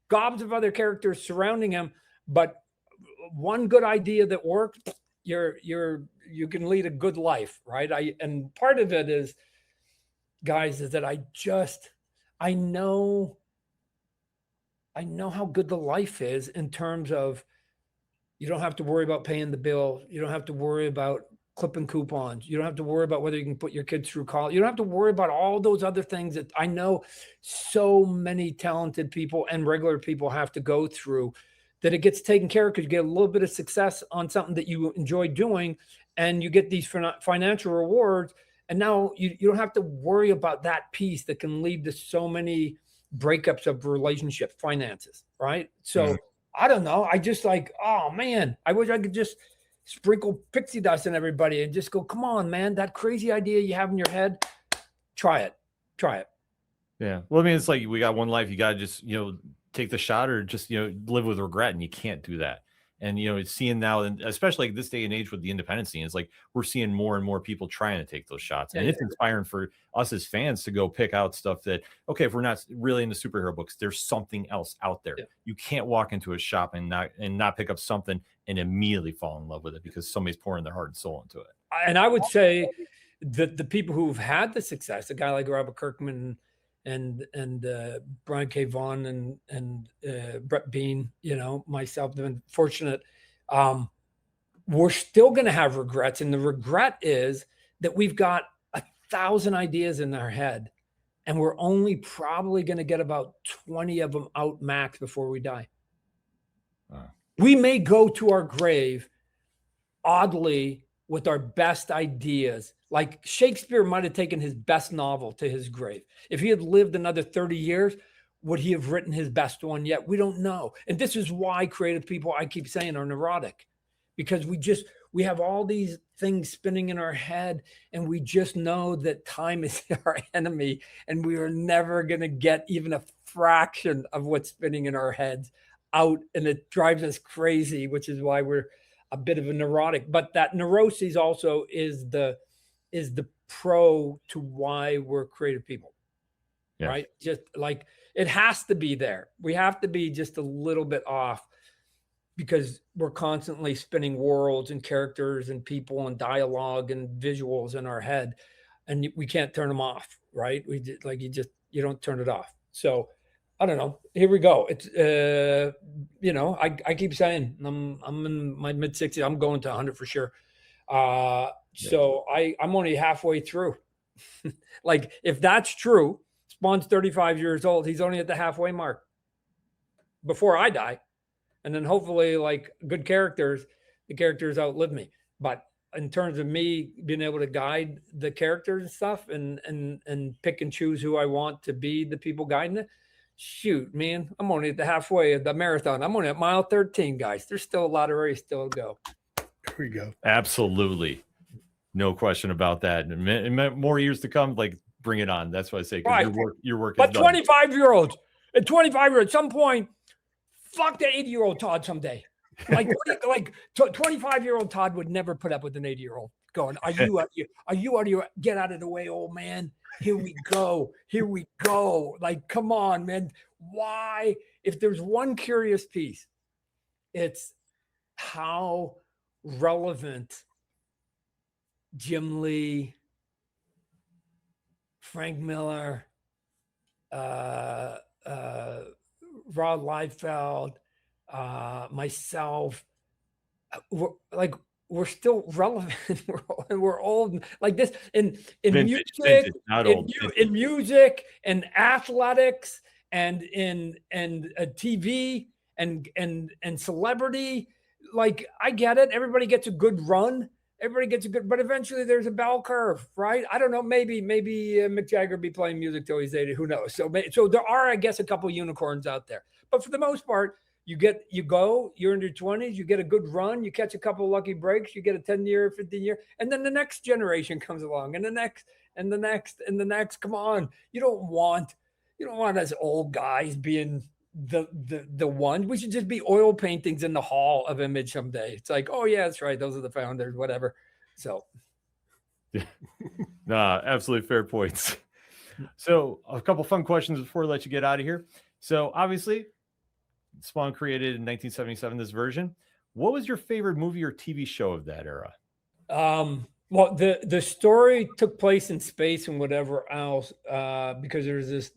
gobs of other characters surrounding him, but one good idea that worked, you can lead a good life, right? And part of it is, guys, is that I know how good the life is in terms of you don't have to worry about paying the bill. You don't have to worry about clipping coupons. You don't have to worry about whether you can put your kids through college. You don't have to worry about all those other things that I know so many talented people and regular people have to go through, that it gets taken care of because you get a little bit of success on something that you enjoy doing and you get these financial rewards. And now you don't have to worry about that piece that can lead to so many breakups of relationships, finances, right? So I don't know. I just like, oh man, I wish I could just sprinkle pixie dust on everybody and just go, come on, man, that crazy idea you have in your head, try it. Yeah. Well, I mean, it's like, we got one life. You got to just, take the shot, or just, live with regret. And you can't do that. And, it's seeing now, and especially like this day and age with the independent scene, it's like we're seeing more and more people trying to take those shots. And it's inspiring for us as fans to go pick out stuff that, okay, if we're not really into superhero books, there's something else out there. You can't walk into a shop and not pick up something and immediately fall in love with it because somebody's pouring their heart and soul into it. And I would say that the people who've had the success, a guy like Robert Kirkman and Brian K. Vaughan and Brett Bean, myself, have been fortunate. We're still going to have regrets. And the regret is that we've got 1,000 ideas in our head and we're only probably going to get about 20 of them out max before we die. We may go to our grave, oddly, with our best ideas. Like Shakespeare might have taken his best novel to his grave. If he had lived another 30 years, would he have written his best one yet? We don't know. And this is why creative people, I keep saying, are neurotic, because we have all these things spinning in our head and we just know that time is our enemy and we are never going to get even a fraction of what's spinning in our heads out. And it drives us crazy, which is why we're a bit of a neurotic. But that neuroses also is the pro to why we're creative people, right? Just like it has to be there. We have to be just a little bit off because we're constantly spinning worlds and characters and people and dialogue and visuals in our head, and we can't turn them off, right? You don't turn it off. So I don't know. Here we go. It's I keep saying I'm in my mid 60s. I'm going to 100 for sure. So I'm only halfway through. Like if that's true, Spawn's 35 years old. He's only at the halfway mark before I die. And then hopefully, like good characters, the characters outlive me. But in terms of me being able to guide the characters and stuff and pick and choose who I want to be the people guiding it, shoot, man, I'm only at the halfway of the marathon. I'm only at mile 13, guys. There's still a lot of race still to go. Here we go. Absolutely. No question about that. And more years to come, like bring it on. That's what I say. Because your work is done. 25-year-olds, at 25 at some point, fuck the 80-year-old Todd someday. Like 25-year-old Todd would never put up with an 80-year-old going, are you out of your, get out of the way, old man. Here we go. Like, come on, man. Why? If there's one curious piece, it's how relevant Jim Lee, Frank Miller, Rod Liefeld, myself, we're still relevant. we're old like this in Vintage, music, not old. in music and athletics and in TV and celebrity. Like, I get it. Everybody gets a good run. Everybody gets a good, but eventually there's a bell curve, right? I don't know. Maybe Mick Jagger be playing music till he's 80. Who knows? So there are, I guess, a couple unicorns out there. But for the most part, you're in your 20s, you get a good run, you catch a couple lucky breaks, you get a 10-year, 15-year, and then the next generation comes along, and the next, and the next, and the next. Come on, you don't want us old guys being the one. We should just be oil paintings in the hall of image someday. It's like, oh yeah, that's right, those are the founders, whatever. So nah, absolutely fair points. So a couple fun questions before I let you get out of here. So obviously Spawn created in 1977 this version. What was your favorite movie or TV show of that era? Well, the story took place in space and whatever else, because there's this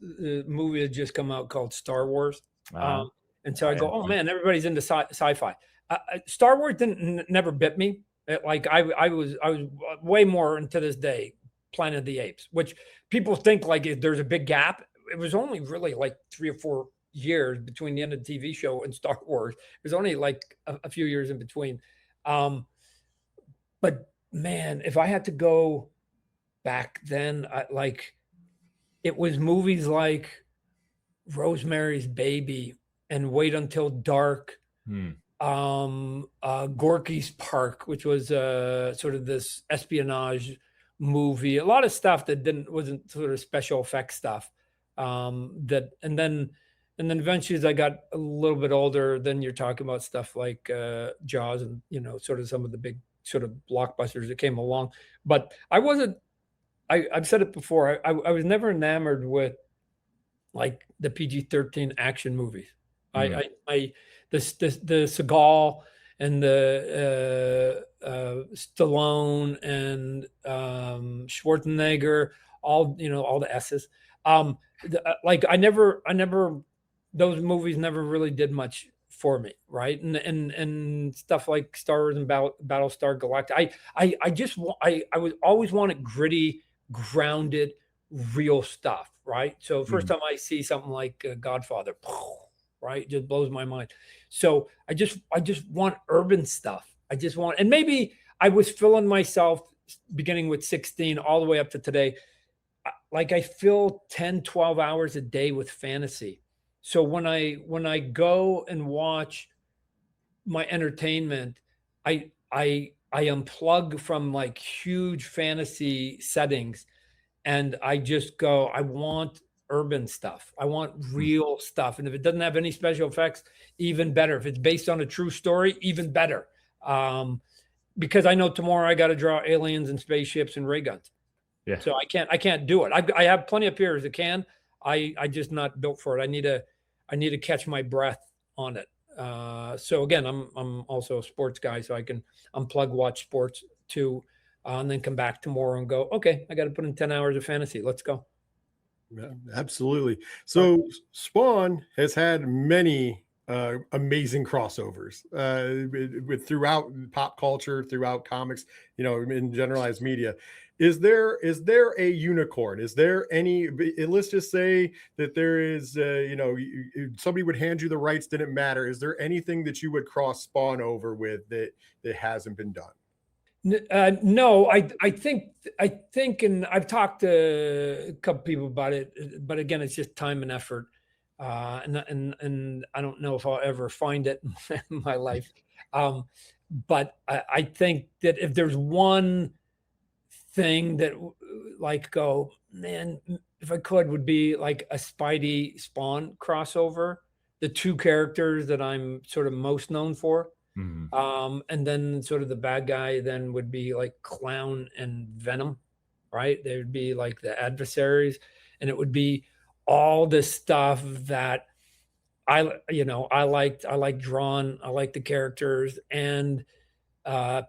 movie that just come out called Star Wars. And so I go, oh man, everybody's into sci-fi. Star Wars never bit me. Like I was way more into this day, Planet of the Apes, which people think like there's a big gap. It was only really like 3 or 4 years between the end of the TV show and Star Wars. There's only like a few years in between. But man, if I had to go back then, it was movies like Rosemary's Baby and Wait Until Dark, Gorky's Park, which was sort of this espionage movie. A lot of stuff that wasn't sort of special effects stuff. And then eventually, as I got a little bit older, then you're talking about stuff like Jaws and, sort of some of the big sort of blockbusters that came along. But I've said it before, I was never enamored with like the PG-13 action movies. The Seagal and the Stallone and Schwarzenegger, all the S's. Those movies never really did much for me, right? And stuff like Star Wars and Battlestar Galactica. I always wanted gritty, grounded, real stuff, right? So first time I see something like Godfather, right, it just blows my mind. So I just want urban stuff. And maybe I was filling myself beginning with 16 all the way up to today. Like I fill 10, 12 hours a day with fantasy. So when I go and watch my entertainment, I unplug from like huge fantasy settings, and I just go, I want urban stuff. I want real stuff. And if it doesn't have any special effects, even better. If it's based on a true story, even better. Because I know tomorrow I got to draw aliens and spaceships and ray guns. Yeah. So I can't do it. I have plenty of peers that can. I just not built for it. I need to catch my breath on it. So again, I'm also a sports guy, so I can unplug, watch sports too, and then come back tomorrow and go, okay, I got to put in 10 hours of fantasy. Let's go. Yeah, absolutely. So Spawn has had many amazing crossovers with throughout pop culture, throughout comics, in generalized media. Is there a unicorn? Is there any? Let's just say that there is. Somebody would hand you the rights, didn't matter. Is there anything that you would cross Spawn over with that hasn't been done? No, I think, and I've talked to a couple people about it, but again, it's just time and effort, and I don't know if I'll ever find it in my life. But I think that if there's one thing that go, man, if I could, would be like a Spidey Spawn crossover, the two characters that I'm sort of most known for. And then sort of the bad guy then would be like Clown and Venom, right? They would be like the adversaries, and it would be all this stuff that I like drawn. I like the characters, and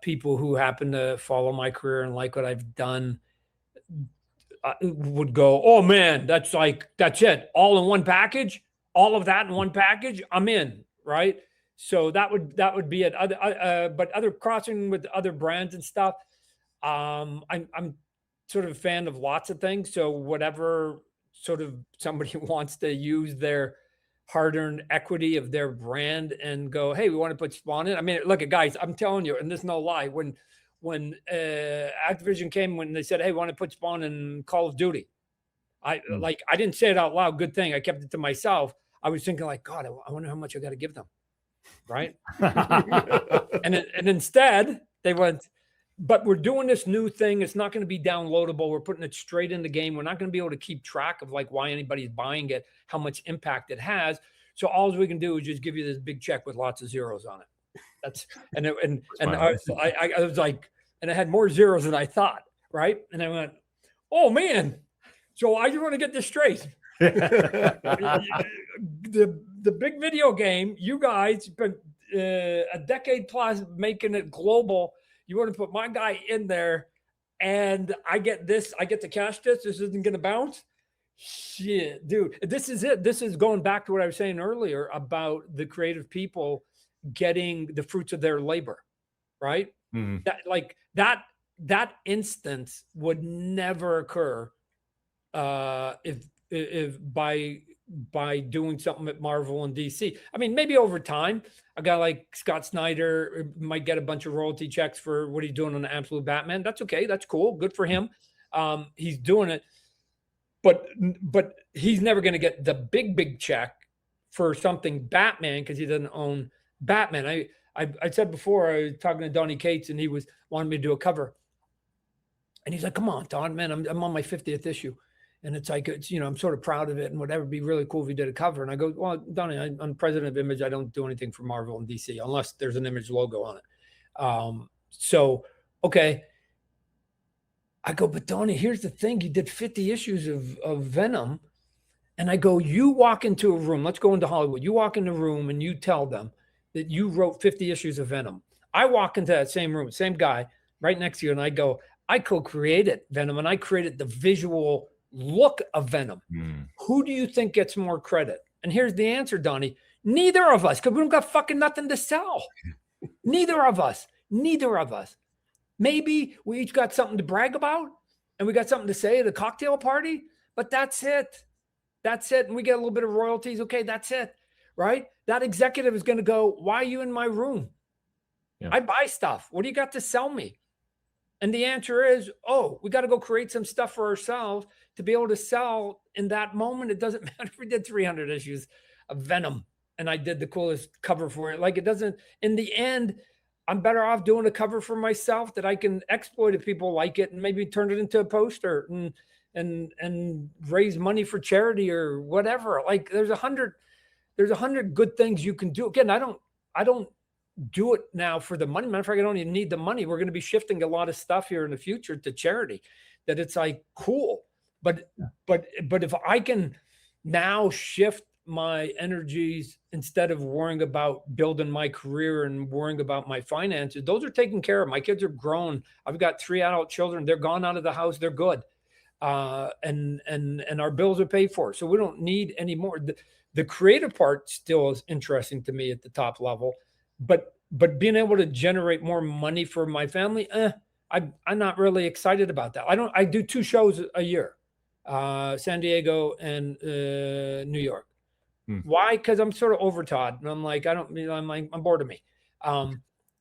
people who happen to follow my career and like what I've done would go, oh man, that's it. All in one package, all of that in one package. I'm in, right? So that would be it. But other crossing with other brands and stuff. I'm sort of a fan of lots of things. So whatever sort of somebody wants to use their hard-earned equity of their brand and go, hey, we want to put Spawn in. I mean, look at guys, I'm telling you, and there's no lie. When Activision came, when they said, hey, we want to put Spawn in Call of Duty, I didn't say it out loud. Good thing I kept it to myself. I was thinking like, God, I wonder how much I got to give them. Right. and instead they went, but we're doing this new thing. It's not going to be downloadable. We're putting it straight in the game. We're not going to be able to keep track of like why anybody's buying it, how much impact it has. So all we can do is just give you this big check with lots of zeros on it. That's I was like, and it had more zeros than I thought. Right. And I went, oh man. So I just want to get this straight. The big video game, you guys been a decade plus making it global. You want to put my guy in there, and I get this. I get to cash this. This isn't going to bounce. Shit, dude. This is it. This is going back to what I was saying earlier about the creative people getting the fruits of their labor, right? Mm-hmm. That instance would never occur if by doing something at Marvel and DC. I mean, maybe over time, a guy like Scott Snyder might get a bunch of royalty checks for what he's doing on the Absolute Batman. That's okay. That's cool. Good for him. He's doing it, but he's never going to get the big check for something Batman because he doesn't own Batman. I said before, I was talking to Donnie Cates and he was wanting me to do a cover, and he's like, "Come on, Todd, man, I'm on my 50th issue." And it's like, I'm sort of proud of it and whatever. It'd be really cool if you did a cover. And I go, well, Donnie, I'm president of Image. I don't do anything for Marvel and DC unless there's an Image logo on it. So, okay. I go, but Donnie, here's the thing. You did 50 issues of Venom. And I go, you walk into a room. Let's go into Hollywood. You walk in a room and you tell them that you wrote 50 issues of Venom. I walk into that same room, same guy right next to you. And I go, I co-created Venom and I created the visual look of Venom. Who do you think gets more credit? And here's the answer, Donnie. Neither of us, because we don't got fucking nothing to sell. Neither of us. Maybe we each got something to brag about and we got something to say at a cocktail party, but that's it. And we get a little bit of royalties. Okay, that's it. Right? That executive is going to go, why are you in my room? Yeah. I buy stuff. What do you got to sell me? And the answer is, we got to go create some stuff for ourselves to be able to sell in that moment. It doesn't matter if we did 300 issues of Venom and I did the coolest cover for it. Like it doesn't, in the end, I'm better off doing a cover for myself that I can exploit if people like it and maybe turn it into a poster and raise money for charity or whatever. Like there's 100 good things you can do. Again, I don't do it now for the money. Matter of fact, I don't even need the money. We're going to be shifting a lot of stuff here in the future to charity that it's like cool. But if I can now shift my energies instead of worrying about building my career and worrying about my finances, those are taken care of. My kids are grown. I've got 3 adult children. They're gone out of the house. They're good. And our bills are paid for. So we don't need any more. The creative part still is interesting to me at the top level. But being able to generate more money for my family, I'm not really excited about that. I do 2 shows a year, San Diego and New York. Why? Because I'm sort of over Todd, and I'm like, I'm bored of me.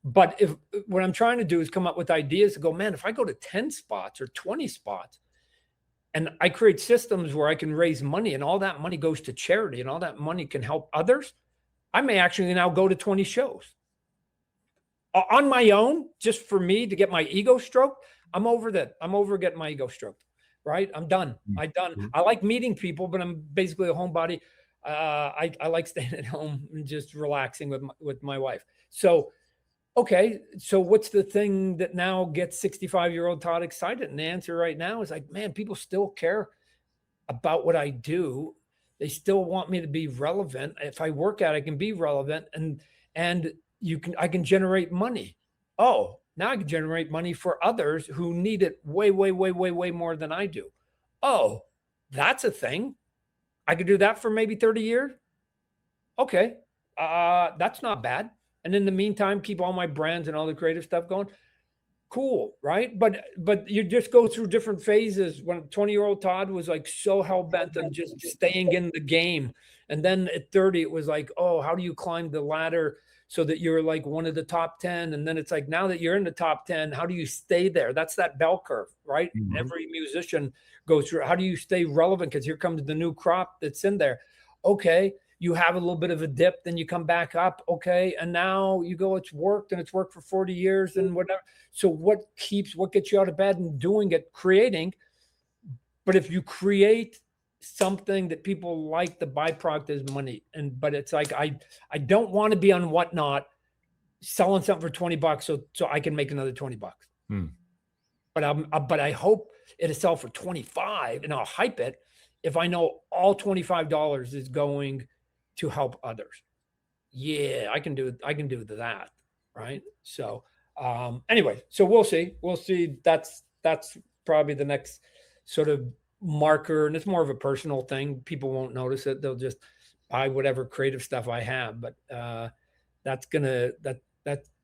But what I'm trying to do is come up with ideas to go, man, if I go to 10 spots or 20 spots, and I create systems where I can raise money, and all that money goes to charity, and all that money can help others. I may actually now go to 20 shows on my own, just for me to get my ego stroked. I'm over that. I'm over getting my ego stroked, right? I'm done. I like meeting people, but I'm basically a homebody. I like staying at home and just relaxing with my wife. So, okay. So what's the thing that now gets 65-year-old Todd excited? And the answer right now is like, man, people still care about what I do. They still want me to be relevant. If I work out, I can be relevant and I can generate money. Oh, now I can generate money for others who need it way, way, way, way, way more than I do. Oh, that's a thing. I could do that for maybe 30 years. Okay. That's not bad. And in the meantime, keep all my brands and all the creative stuff going. Cool, right? But you just go through different phases. When 20-year-old Todd was like so hell-bent on just staying in the game. And then at 30, it was like, oh, how do you climb the ladder so that you're like one of the top 10? And then it's like, now that you're in the top 10, how do you stay there? That's that bell curve, right? Mhm. Every musician goes through. How do you stay relevant? Because here comes the new crop that's in there. Okay, you have a little bit of a dip, then you come back up. Okay, and now you go, it's worked, and it's worked for 40 years and whatever. So what gets you out of bed and doing it, creating? But if you create something that people like, the byproduct is money. But it's like, I don't want to be on Whatnot selling something for $20 so I can make another $20. But I hope it'll sell for 25 and I'll hype it if I know all $25 is going to help others. Yeah, I can do that, right? So anyway, so we'll see. That's probably the next sort of marker, and it's more of a personal thing. People won't notice it. They'll just buy whatever creative stuff I have, but that's gonna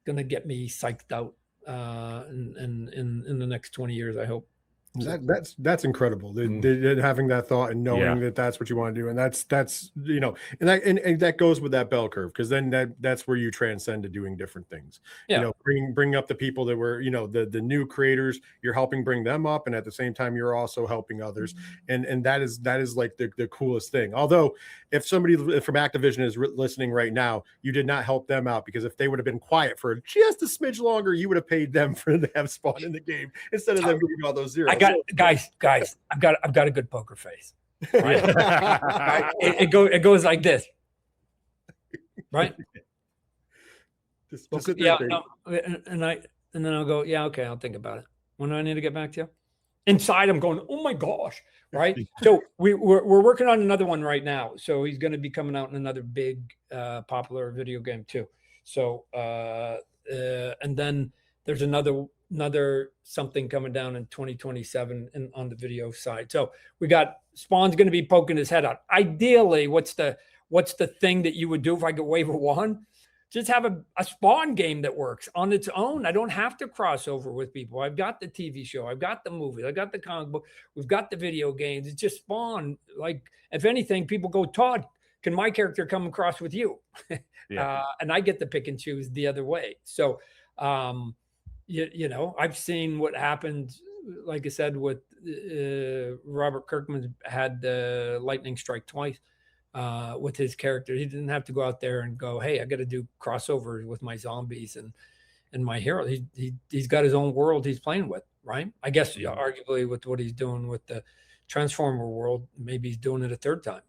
get me psyched out in the next 20 years, I hope. That's incredible. Having that thought and knowing that that's what you want to do, and that's and that goes with that bell curve, because then that's where you transcend to doing different things. Bring up the people that were the new creators. You're helping bring them up, and at the same time you're also helping others, and that is like the coolest thing. Although if somebody from Activision is listening right now, you did not help them out, because if they would have been quiet for just a smidge longer, you would have paid them for them to have spawn in the game instead of them getting all those zeros. Guys, I've got a good poker face. Right? Right? It goes like this, right? Just sit there, and then I'll go, yeah, okay, I'll think about it. When do I need to get back to you? Inside, I'm going, oh my gosh, right? So we're working on another one right now. So he's going to be coming out in another big popular video game too. So and then there's another something coming down in 2027 on the video side. So we got Spawn's going to be poking his head out. Ideally, what's the thing that you would do if I could wave a wand? Just have a Spawn game that works on its own. I don't have to cross over with people. I've got the TV show. I've got the movie. I've got the comic book. We've got the video games. It's just Spawn. Like, if anything, people go, Todd, can my character come across with you? And I get to pick and choose the other way. So, I've seen what happened, like I said, with Robert Kirkman had the lightning strike twice with his character. He didn't have to go out there and go, hey, I got to do crossovers with my zombies and my hero. He's got his own world he's playing with, right? I guess arguably with what he's doing with the Transformer world, maybe he's doing it a third time.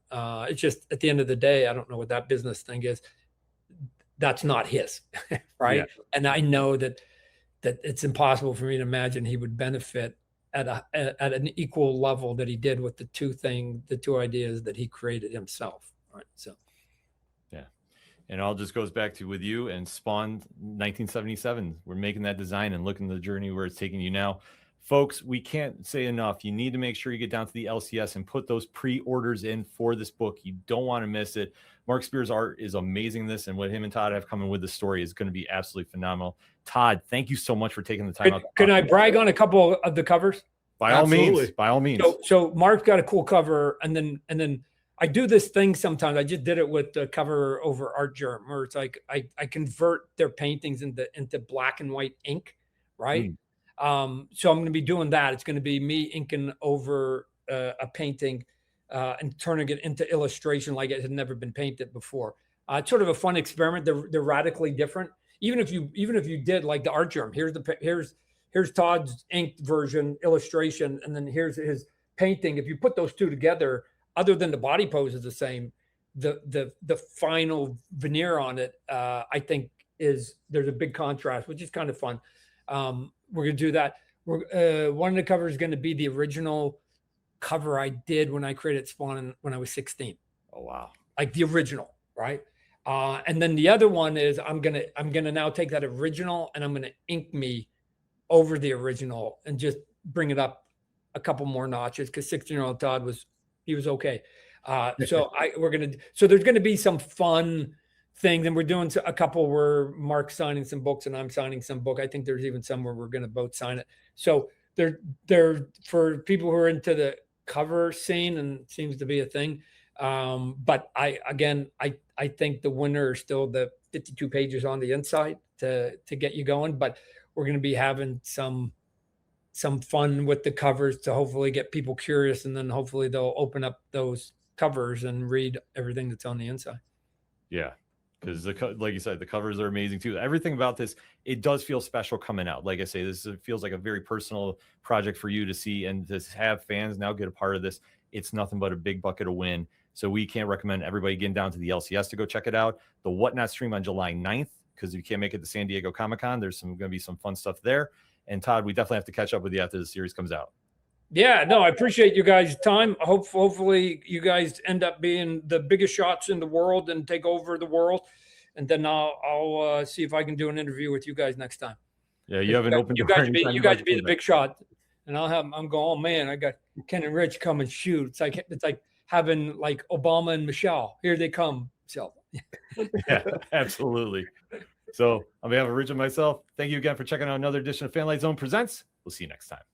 It's just, at the end of the day, I don't know what that business thing is. That's not his, right? Yeah. And I know that it's impossible for me to imagine he would benefit at an equal level that he did with the two ideas that he created himself. Right. So, yeah. And it all just goes back to with you and Spawn 1977. We're making that design and looking at the journey where it's taking you now. Folks, we can't say enough. You need to make sure you get down to the LCS and put those pre-orders in for this book. You don't want to miss it. Mark Spear's art is amazing. And what him and Todd have coming with the story is going to be absolutely phenomenal. Todd, thank you so much for taking the time out. Can I brag on a couple of the covers? By all means. So Mark's got a cool cover, and then I do this thing sometimes. I just did it with the cover over Art Germ, where it's like I convert their paintings into black and white ink, right? So I'm going to be doing that. It's going to be me inking over a painting and turning it into illustration like it had never been painted before. It's sort of a fun experiment. They're radically different. Even if you did like the Art Germ, here's Todd's inked version illustration, and then here's his painting. If you put those two together, other than the body pose is the same, the final veneer on it, I think there's a big contrast, which is kind of fun. We're going to do that. One of the covers is going to be the original cover I did when I created Spawn when I was 16. Oh, wow. Like the original, right? And then the other one is I'm gonna now take that original and I'm gonna ink me over the original and just bring it up a couple more notches, because 16-year-old Todd was okay. So there's gonna be some fun things, and we're doing a couple where Mark's signing some books and I'm signing some book. I think there's even some where we're going to both sign it. So they're for people who are into the cover scene, and it seems to be a thing. But I think the winner is still the 52 pages on the inside to get you going. But we're going to be having some fun with the covers to hopefully get people curious, and then hopefully they'll open up those covers and read everything that's on the inside. Yeah, because like you said, the covers are amazing too. Everything about this, it does feel special coming out. Like I say, this feels like a very personal project for you to see, and to have fans now get a part of this. It's nothing but a big bucket of win. So we can't recommend everybody getting down to the LCS to go check it out. The Whatnot stream on July 9th, because if you can't make it to San Diego Comic-Con, there's going to be some fun stuff there. And Todd, we definitely have to catch up with you after the series comes out. Yeah, no, I appreciate you guys' time. Hopefully you guys end up being the biggest shots in the world and take over the world. And then I'll see if I can do an interview with you guys next time. Yeah, you have an open door. You guys be the big shot. And I'm going, oh man, I got Ken and Rich come and shoot. It's like having like Obama and Michelle. Here they come. So yeah, absolutely. So on behalf of Rich and myself, thank you again for checking out another edition of Fanlight Zone Presents. We'll see you next time.